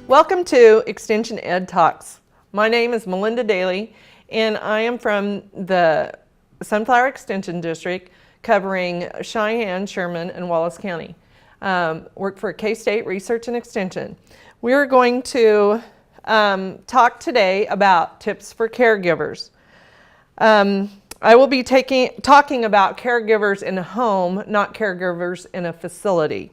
Welcome to Extension Ed Talks. My name is Melinda Daily, and I am from the Sunflower Extension District, covering Cheyenne, Sherman, and Wallace County. Work for K-State Research and Extension. We're going to talk today about tips for caregivers. I will be talking about caregivers in a home, not caregivers in a facility.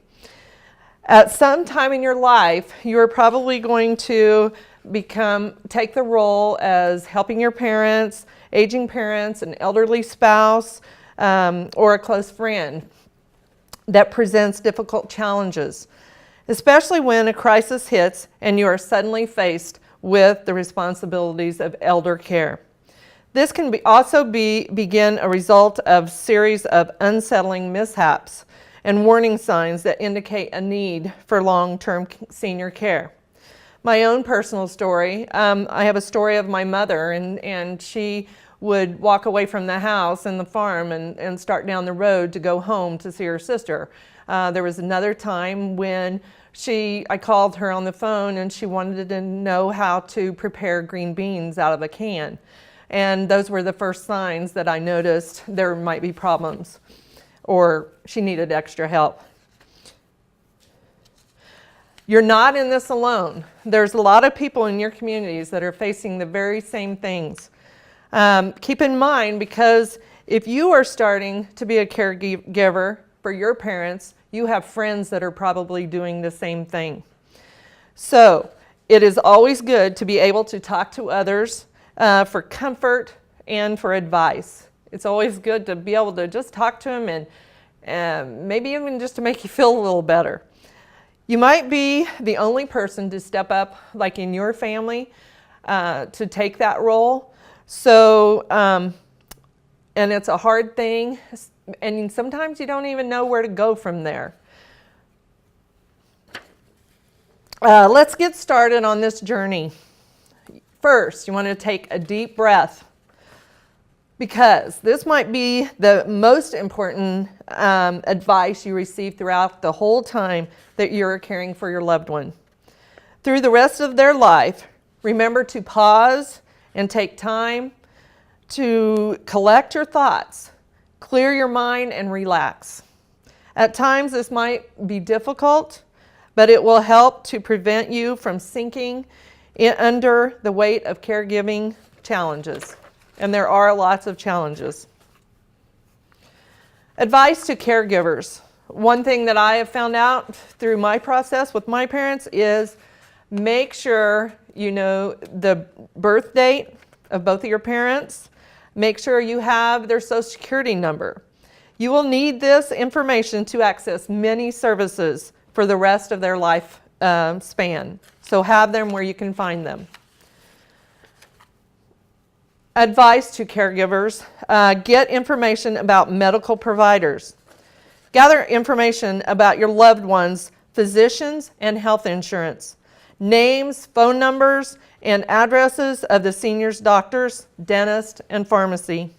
At some time in your life, you are probably going to take the role as helping your parents, aging parents, an elderly spouse, or a close friend that presents difficult challenges, especially when a crisis hits and you are suddenly faced with the responsibilities of elder care. This can begin a result of series of unsettling mishaps and warning signs that indicate a need for long-term senior care. My own personal story, I have a story of my mother, and she would walk away from the house and the farm and start down the road to go home to see her sister. There was another time when I called her on the phone and she wanted to know how to prepare green beans out of a can. And those were the first signs that I noticed there might be problems or she needed extra help. You're not in this alone. There's a lot of people in your communities that are facing the very same things. Keep in mind, because if you are starting to be a caregiver for your parents, you have friends that are probably doing the same thing. So it is always good to be able to talk to others for comfort and for advice. It's always good to be able to just talk to them and maybe even just to make you feel a little better. You might be the only person to step up, like in your family, to take that role. So, and it's a hard thing, and sometimes you don't even know where to go from there. Let's get started on this journey. First, you want to take a deep breath, because this might be the most important advice you receive throughout the whole time that you're caring for your loved one. Through the rest of their life, remember to pause and take time to collect your thoughts, clear your mind, and relax. At times, this might be difficult, but it will help to prevent you from sinking under the weight of caregiving challenges. And there are lots of challenges. Advice to caregivers. One thing that I have found out through my process with my parents is make sure you know the birth date of both of your parents. Make sure you have their Social Security number. You will need this information to access many services for the rest of their life span. So have them where you can find them. Advice to caregivers. Get information about medical providers. Gather information about your loved ones, physicians, and health insurance. Names, phone numbers, and addresses of the senior's doctors, dentist, and pharmacy.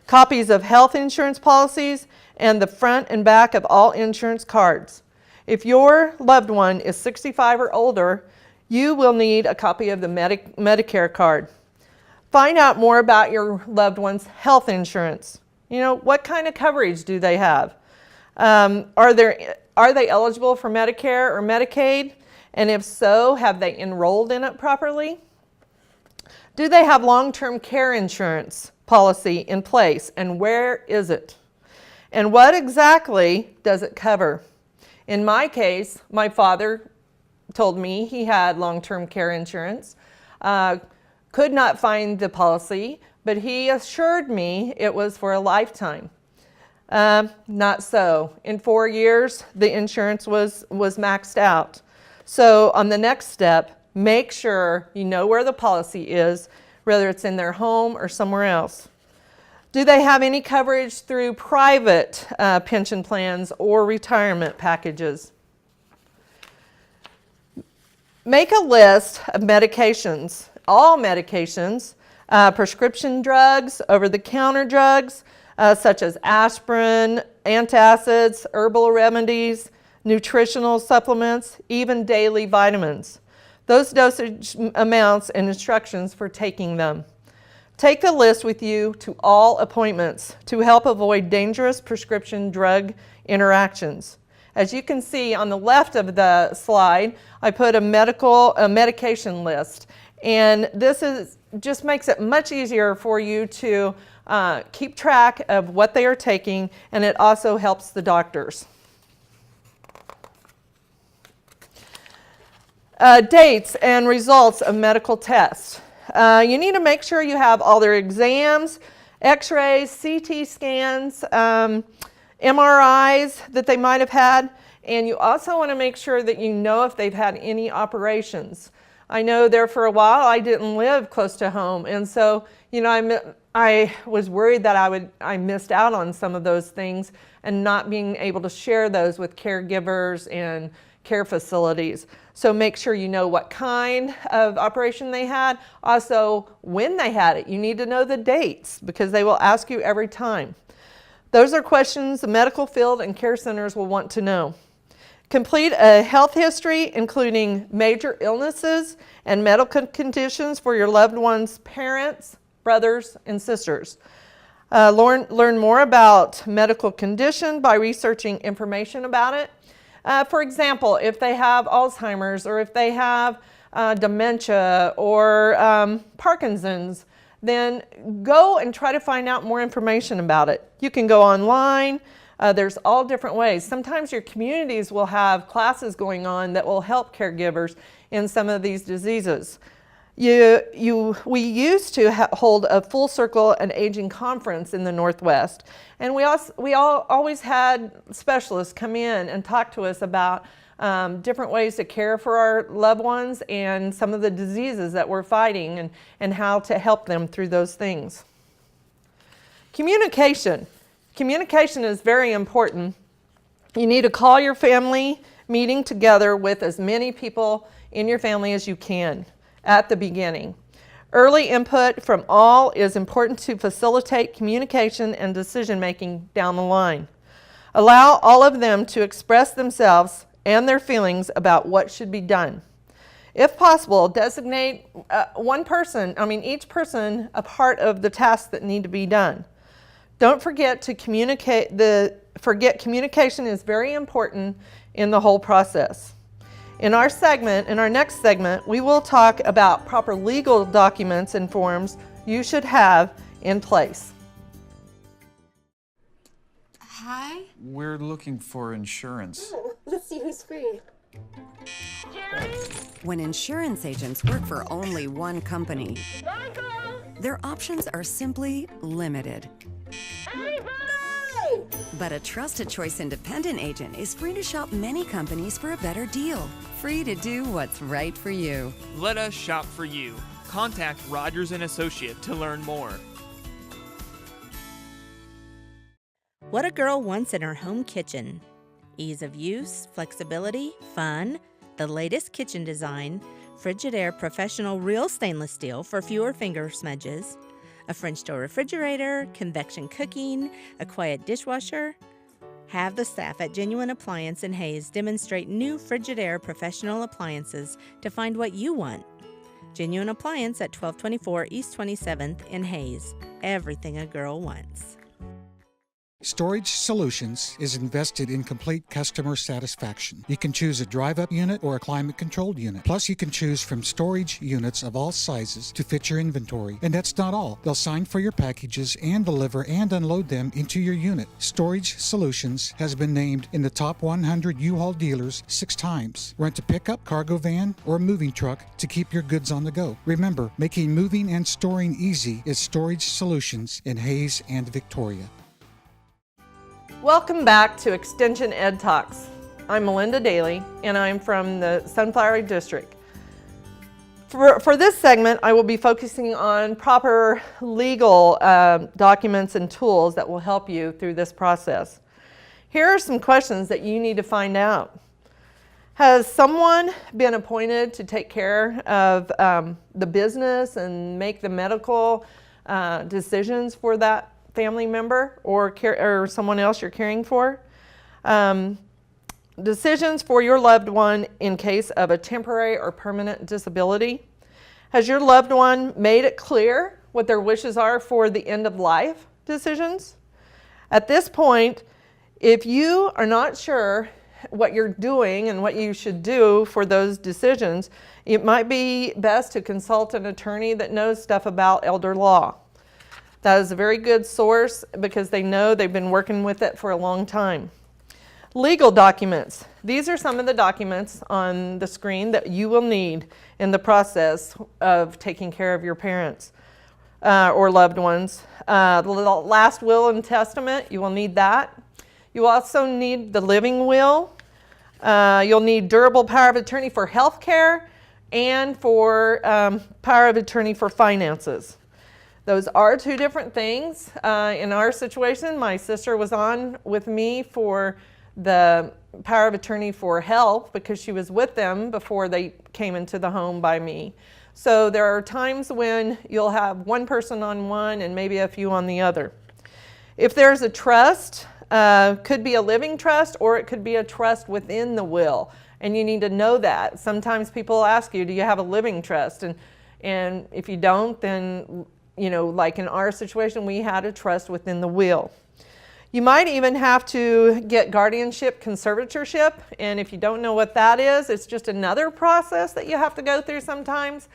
Copies of health insurance policies and the front and back of all insurance cards. If your loved one is 65 or older, you will need a copy of the Medicare card. Find out more about your loved one's health insurance. You know, what kind of coverage do they have? Are they eligible for Medicare or Medicaid? And if so, have they enrolled in it properly? Do they have long-term care insurance policy in place, and where is it? And what exactly does it cover? In my case, my father told me he had long-term care insurance. Could not find the policy, but he assured me it was for a lifetime. Not so. In 4 years, the insurance was maxed out. So on the next step, make sure you know where the policy is, whether it's in their home or somewhere else. Do they have any coverage through private pension plans or retirement packages? Make a list of medications, all medications, prescription drugs, over-the-counter drugs, such as aspirin, antacids, herbal remedies, nutritional supplements, even daily vitamins. those dosage amounts and instructions for taking them. Take the list with you to all appointments to help avoid dangerous prescription drug interactions. As you can see on the left of the slide, I put a medication list, and this just makes it much easier for you to keep track of what they are taking, and it also helps the doctors. Dates and results of medical tests. You need to make sure you have all their exams, x-rays, CT scans, MRIs that they might have had, and you also want to make sure that you know if they've had any operations. I know there for a while I didn't live close to home, and so I was worried that I missed out on some of those things and not being able to share those with caregivers and care facilities. So make sure you know what kind of operation they had, also when they had it. You need to know the dates because they will ask you every time. Those are questions the medical field and care centers will want to know. Complete a health history, including major illnesses and medical conditions for your loved one's parents, brothers, and sisters. Learn more about medical condition by researching information about it. For example, if they have Alzheimer's or if they have dementia or Parkinson's, then go and try to find out more information about it. You can go online. There's all different ways. Sometimes your communities will have classes going on that will help caregivers in some of these diseases. We used to hold a full circle and aging conference in the Northwest, and we always had specialists come in and talk to us about different ways to care for our loved ones and some of the diseases that we're fighting and how to help them through those things. Communication. Communication is very important. You need to call your family meeting together with as many people in your family as you can at the beginning. Early input from all is important to facilitate communication and decision making down the line. Allow all of them to express themselves and their feelings about what should be done. If possible, designate each person a part of the tasks that need to be done. Don't forget to communicate. Communication is very important in the whole process. In our next segment, we will talk about proper legal documents and forms you should have in place. Hi. We're looking for insurance. Oh, let's see who's free. When insurance agents work for only one company, their options are simply limited. But a Trusted Choice independent agent is free to shop many companies for a better deal. Free to do what's right for you. Let us shop for you. Contact Rogers & Associate to learn more. What a girl wants in her home kitchen. Ease of use, flexibility, fun, the latest kitchen design, Frigidaire Professional Real Stainless Steel for fewer finger smudges, a French door refrigerator, convection cooking, a quiet dishwasher. Have the staff at Genuine Appliance in Hayes demonstrate new Frigidaire Professional appliances to find what you want. Genuine Appliance at 1224 East 27th in Hayes. Everything a girl wants. Storage Solutions is invested in complete customer satisfaction. You can choose a drive-up unit or a climate-controlled unit. Plus, you can choose from storage units of all sizes to fit your inventory. And that's not all. They'll sign for your packages and deliver and unload them into your unit. Storage Solutions has been named in the top 100 U-Haul dealers 6 times. Rent a pickup, cargo van, or moving truck to keep your goods on the go. Remember, making moving and storing easy is Storage Solutions in Hayes and Victoria. Welcome back to Extension Ed Talks. I'm Melinda Daily, and I'm from the Sunflower District. For this segment, I will be focusing on proper legal documents and tools that will help you through this process. Here are some questions that you need to find out. Has someone been appointed to take care of the business and make the medical decisions for that family member or someone else you're caring for? Decisions for your loved one in case of a temporary or permanent disability. Has your loved one made it clear what their wishes are for the end of life decisions? At this point, if you are not sure what you're doing and what you should do for those decisions, it might be best to consult an attorney that knows stuff about elder law. That is a very good source because they know they've been working with it for a long time. Legal documents. These are some of the documents on the screen that you will need in the process of taking care of your parents or loved ones. The last will and testament, you will need that. You also need the living will. You'll need durable power of attorney for health care and for power of attorney for finances. Those are two different things. In our situation, my sister was on with me for the power of attorney for health because she was with them before they came into the home by me. So there are times when you'll have one person on one and maybe a few on the other. If there's a trust, could be a living trust or it could be a trust within the will, and you need to know that. Sometimes people ask you, do you have a living trust? And if you don't, then, you know, like in our situation, we had a trust within the will. You might even have to get guardianship conservatorship, and if you don't know what that is, it's just another process that you have to go through sometimes.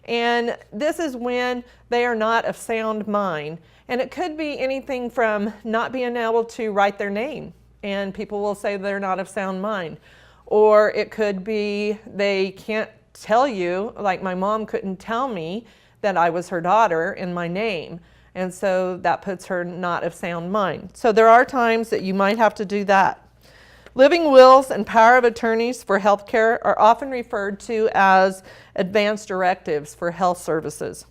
And this is when they are not of sound mind. And it could be anything from not being able to write their name, and people will say they're not of sound mind. Or it could be they can't tell you, like my mom couldn't tell me that I was her daughter in my name. And so that puts her not of sound mind. So there are times that you might have to do that. Living wills and power of attorneys for health care are often referred to as advance directives for health services.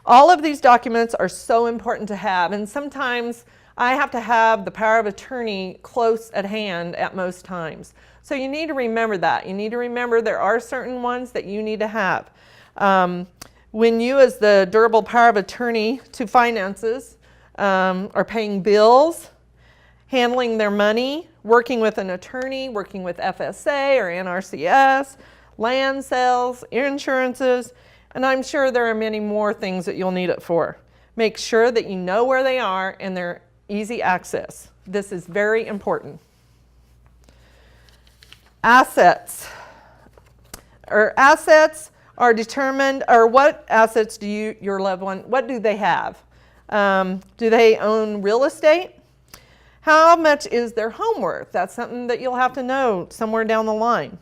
All of these documents are so important to have, and sometimes I have to have the power of attorney close at hand at most times. So you need to remember that. You need to remember there are certain ones that you need to have. When you as the durable power of attorney to finances are paying bills, handling their money, working with an attorney, working with FSA or NRCS, land sales, insurances, and I'm sure there are many more things that you'll need it for. Make sure that you know where they are and they're easy access. This is very important. Assets. Assets are determined, or what assets do your loved one, what do they have? Do they own real estate? How much is their home worth? That's something that you'll have to know somewhere down the line.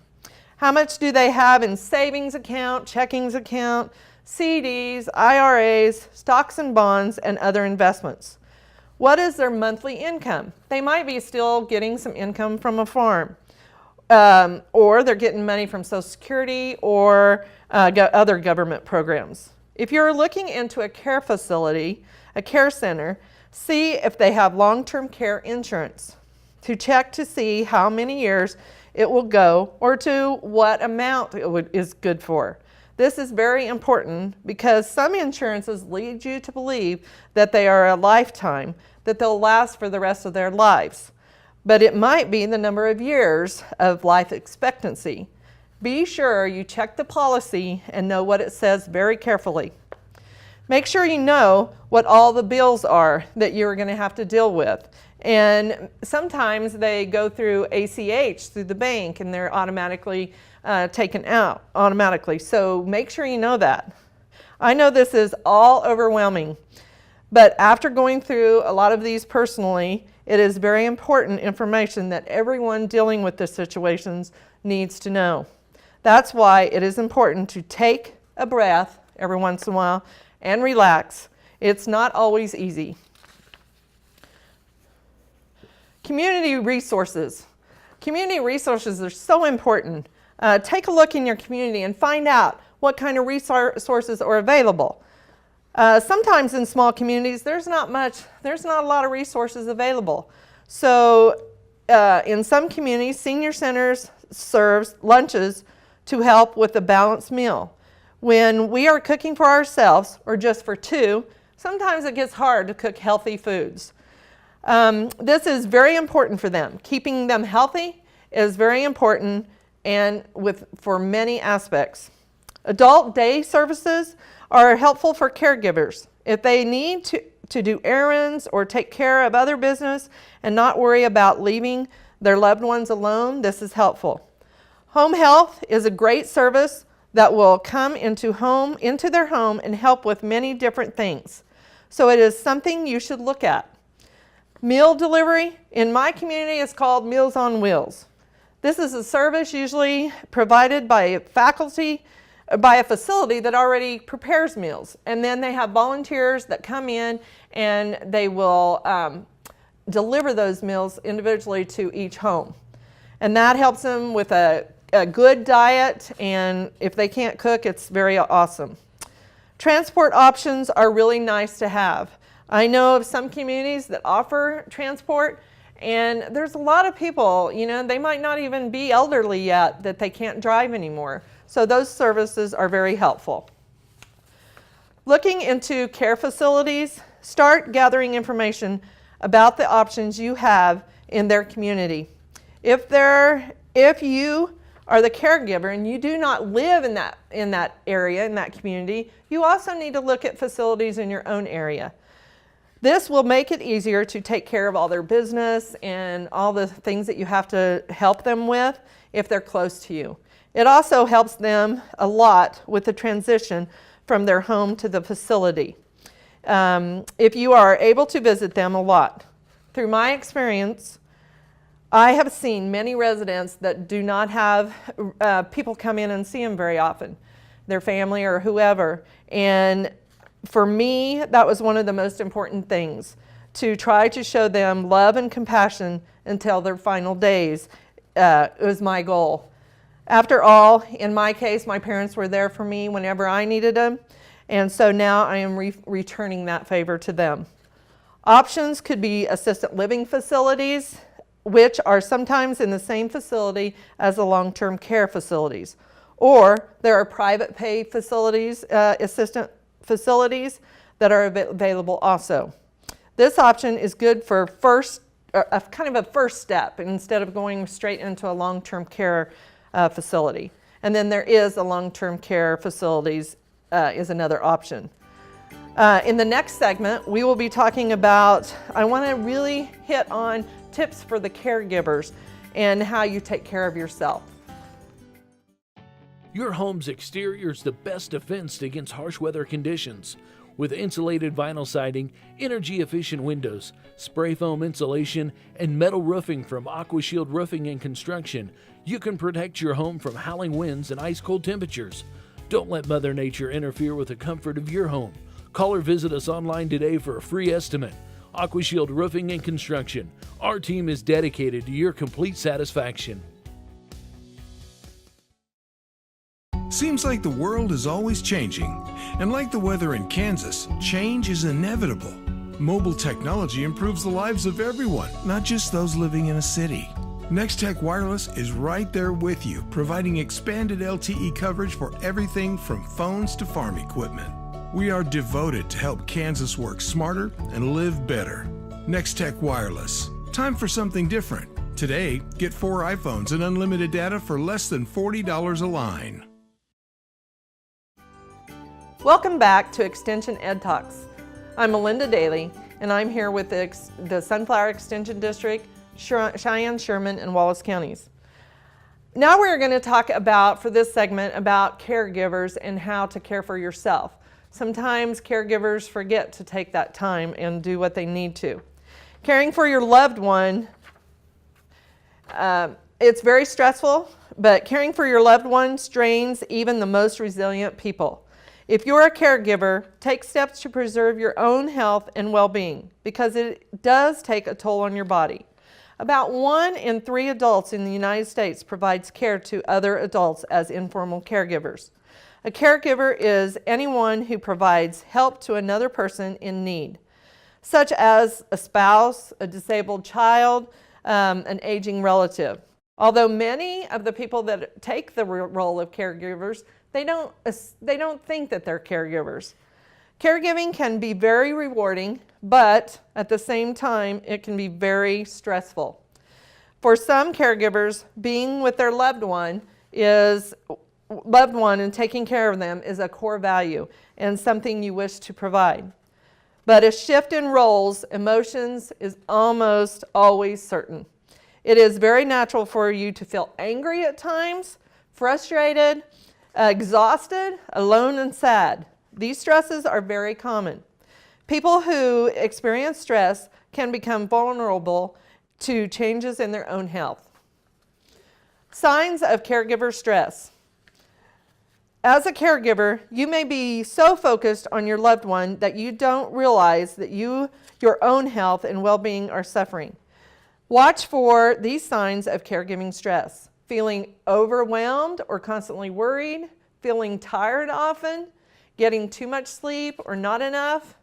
How much do they have in savings account, checkings account, CDs, IRAs, stocks and bonds, and other investments? What is their monthly income? They might be still getting some income from a farm, or they're getting money from Social Security or other government programs. If you're looking into a care facility, a care center, see if they have long-term care insurance to check to see how many years it will go or to what amount it is good for. This is very important because some insurances lead you to believe that they are a lifetime, that they'll last for the rest of their lives. But it might be the number of years of life expectancy. Be sure you check the policy and know what it says very carefully. Make sure you know what all the bills are that you're going to have to deal with. And sometimes they go through ACH, through the bank, and they're automatically taken out automatically. So make sure you know that. I know this is all overwhelming, but after going through a lot of these personally, it is very important information that everyone dealing with these situations needs to know. That's why it is important to take a breath every once in a while and relax. It's not always easy. Community resources. Community resources are so important. Take a look in your community and find out what kind of resources are available. Sometimes in small communities, there's not a lot of resources available. So in some communities, senior centers serves lunches to help with a balanced meal. When we are cooking for ourselves or just for two, sometimes it gets hard to cook healthy foods. This is very important for them. Keeping them healthy is very important and for many aspects. Adult day services are helpful for caregivers. If they need to do errands or take care of other business and not worry about leaving their loved ones alone, this is helpful. Home health is a great service that will come into their home and help with many different things. So it is something you should look at. Meal delivery in my community is called Meals on Wheels. This is a service usually provided by a facility that already prepares meals. And then they have volunteers that come in and they will deliver those meals individually to each home. And that helps them with a good diet, and if they can't cook, it's very awesome. Transport options are really nice to have. I know of some communities that offer transport, and there's a lot of people, they might not even be elderly yet, that they can't drive anymore. So those services are very helpful. Looking into care facilities, start gathering information about the options you have in their community. If you are the caregiver and you do not live in that area, in that community, you also need to look at facilities in your own area. This will make it easier to take care of all their business and all the things that you have to help them with if they're close to you. It also helps them a lot with the transition from their home to the facility. If you are able to visit them a lot. Through my experience, I have seen many residents that do not have people come in and see them very often, their family or whoever. And for me, that was one of the most important things, to try to show them love and compassion until their final days. Was my goal. After all, in my case, my parents were there for me whenever I needed them, and so now I am returning that favor to them. Options could be assisted living facilities, which are sometimes in the same facility as the long-term care facilities. Or there are private pay facilities, assistant facilities that are available also. This option is good for kind of a first step instead of going straight into a long-term care facility. And then there is a long-term care facilities is another option. In the next segment, we will be talking about, I want to really hit on tips for the caregivers and how you take care of yourself. Your home's exterior is the best defense against harsh weather conditions. With insulated vinyl siding, energy-efficient windows, spray foam insulation, and metal roofing from AquaShield Roofing and Construction, you can protect your home from howling winds and ice-cold temperatures. Don't let Mother Nature interfere with the comfort of your home. Call or visit us online today for a free estimate. AquaShield Roofing and Construction. Our team is dedicated to your complete satisfaction. Seems like the world is always changing. And like the weather in Kansas, change is inevitable. Mobile technology improves the lives of everyone, not just those living in a city. Nex-Tech Wireless is right there with you, providing expanded LTE coverage for everything from phones to farm equipment. We are devoted to help Kansas work smarter and live better. Nex-Tech Wireless. Time for something different. Today, get 4 iPhones and unlimited data for less than $40 a line. Welcome back to Extension Ed Talks. I'm Melinda Daily, and I'm here with the Sunflower Extension District, Cheyenne, Sherman, and Wallace counties. Now we're going to talk about, for this segment, about caregivers and how to care for yourself. Sometimes caregivers forget to take that time and do what they need to. Caring for your loved one, it's very stressful, but caring for your loved one strains even the most resilient people. If you're a caregiver, take steps to preserve your own health and well-being, because it does take a toll on your body. About 1 in 3 adults in the United States provides care to other adults as informal caregivers. A caregiver is anyone who provides help to another person in need, such as a spouse, a disabled child, an aging relative. Although many of the people that take the role of caregivers, they don't think that they're caregivers. Caregiving can be very rewarding, but at the same time, it can be very stressful. For some caregivers, being with their loved one and taking care of them is a core value and something you wish to provide. But a shift in roles, emotions is almost always certain. It is very natural for you to feel angry at times, frustrated, exhausted, alone, and sad. These stresses are very common. People who experience stress can become vulnerable to changes in their own health. Signs of caregiver stress. As a caregiver, you may be so focused on your loved one that you don't realize that your own health and well-being are suffering. Watch for these signs of caregiving stress: feeling overwhelmed or constantly worried, feeling tired often, getting too much sleep or not enough,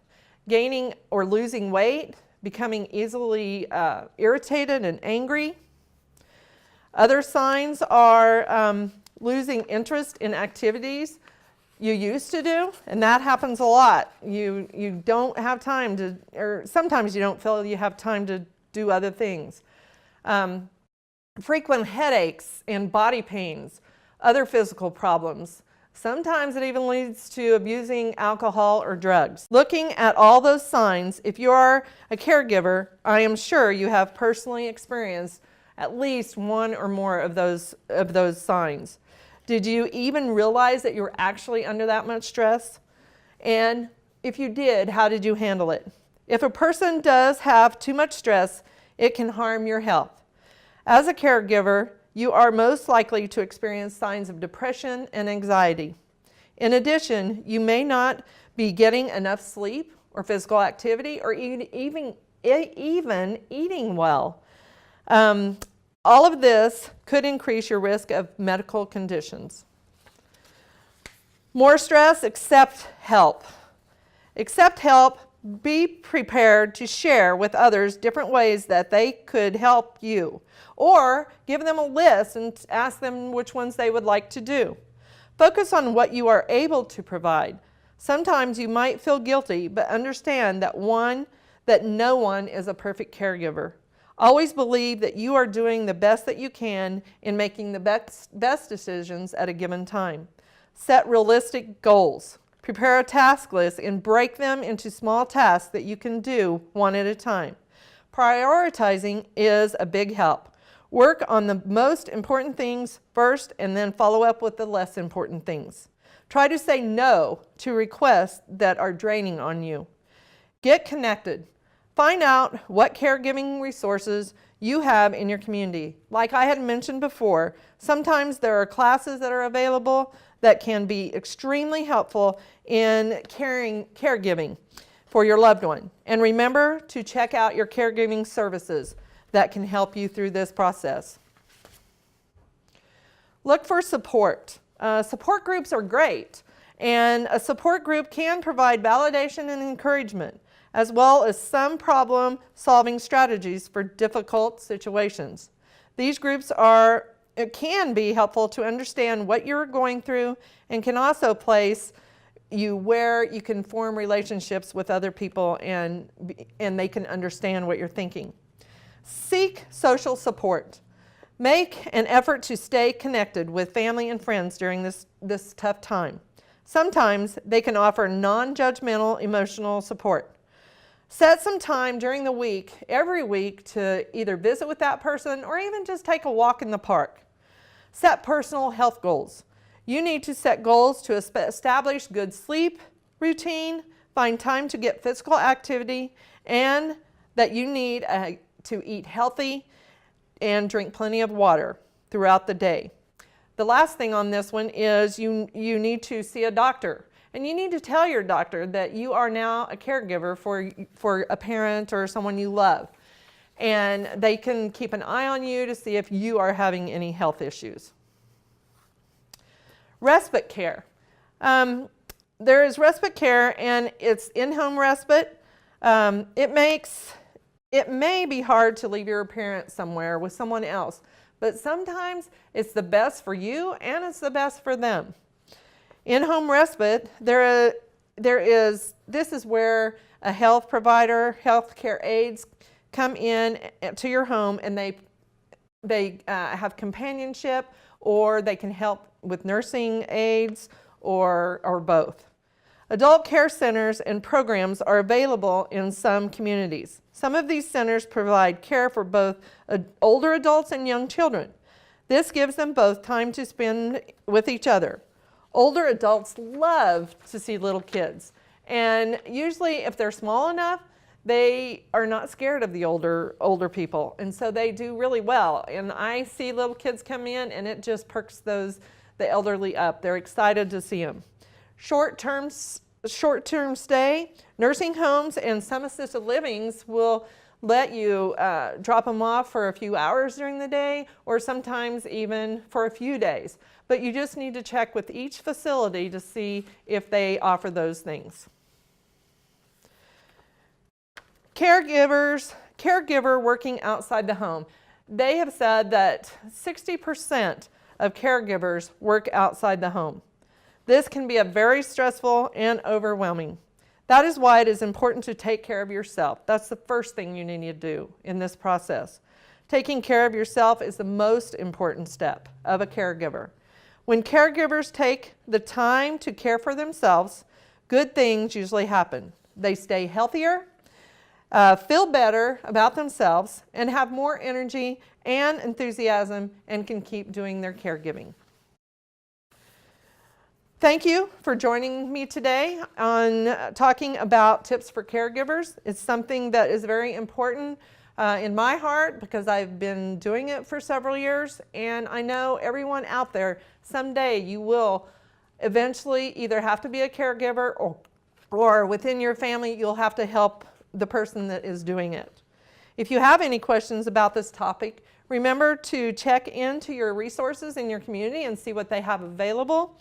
gaining or losing weight, becoming easily irritated and angry. Other signs are losing interest in activities you used to do, and that happens a lot. You don't have time to, or sometimes you don't feel you have time to do other things. Frequent headaches and body pains, other physical problems. Sometimes it even leads to abusing alcohol or drugs. Looking at all those signs, if you are a caregiver, I am sure you have personally experienced at least one or more of those signs. Did you even realize that you were actually under that much stress? And if you did, how did you handle it? If a person does have too much stress, it can harm your health. As a caregiver, you are most likely to experience signs of depression and anxiety. In addition, you may not be getting enough sleep or physical activity or even eating well. All of this could increase your risk of medical conditions. More stress, accept help. Accept help. Be prepared to share with others different ways that they could help you, or give them a list and ask them which ones they would like to do. Focus on what you are able to provide. Sometimes you might feel guilty, but understand that no one is a perfect caregiver. Always believe that you are doing the best that you can in making the best decisions at a given time. Set realistic goals. Prepare a task list and break them into small tasks that you can do one at a time. Prioritizing is a big help. Work on the most important things first and then follow up with the less important things. Try to say no to requests that are draining on you. Get connected. Find out what caregiving resources you have in your community. Like I had mentioned before, sometimes there are classes that are available that can be extremely helpful in caregiving for your loved one. And remember to check out your caregiving services that can help you through this process. Look for support. Support groups are great, and a support group can provide validation and encouragement, as well as some problem-solving strategies for difficult situations. These groups can be helpful to understand what you're going through and can also place you where you can form relationships with other people and they can understand what you're thinking. Seek social support. Make an effort to stay connected with family and friends during this tough time. Sometimes they can offer non-judgmental emotional support. Set some time during the week, every week, to either visit with that person or even just take a walk in the park. Set personal health goals. You need to set goals to establish good sleep routine, find time to get physical activity, and that you need to eat healthy and drink plenty of water throughout the day. The last thing on this one is you need to see a doctor. And you need to tell your doctor that you are now a caregiver for a parent or someone you love. And they can keep an eye on you to see if you are having any health issues. Respite care. There is respite care, and it's in-home respite. It may be hard to leave your parent somewhere with someone else, but sometimes it's the best for you and it's the best for them. In-home respite, this is where a health provider, health care aides come in to your home, and they have companionship, or they can help with nursing aides, or both. Adult care centers and programs are available in some communities. Some of these centers provide care for both older adults and young children. This gives them both time to spend with each other. Older adults love to see little kids, and usually if they're small enough, they are not scared of the older people, and so they do really well. And I see little kids come in, and it just perks the elderly up. They're excited to see them. Short-term stay, nursing homes and some assisted livings will let you drop them off for a few hours during the day, or sometimes even for a few days. But you just need to check with each facility to see if they offer those things. Caregiver working outside the home. They have said that 60% of caregivers work outside the home. This can be very stressful and overwhelming. That is why it is important to take care of yourself. That's the first thing you need to do in this process. Taking care of yourself is the most important step of a caregiver. When caregivers take the time to care for themselves, good things usually happen. They stay healthier, feel better about themselves, and have more energy and enthusiasm, and can keep doing their caregiving. Thank you for joining me today on talking about tips for caregivers. It's something that is very important in my heart because I've been doing it for several years, and I know everyone out there, someday you will eventually either have to be a caregiver, or within your family you'll have to help the person that is doing it. If you have any questions about this topic, remember to check into your resources in your community and see what they have available.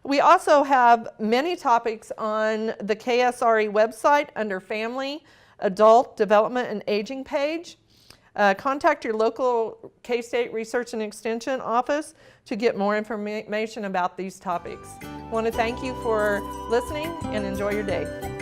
We also have many topics on the KSRE website under Family, Adult Development and Aging page. Contact your local K-State Research and Extension office to get more information about these topics. I want to thank you for listening and enjoy your day.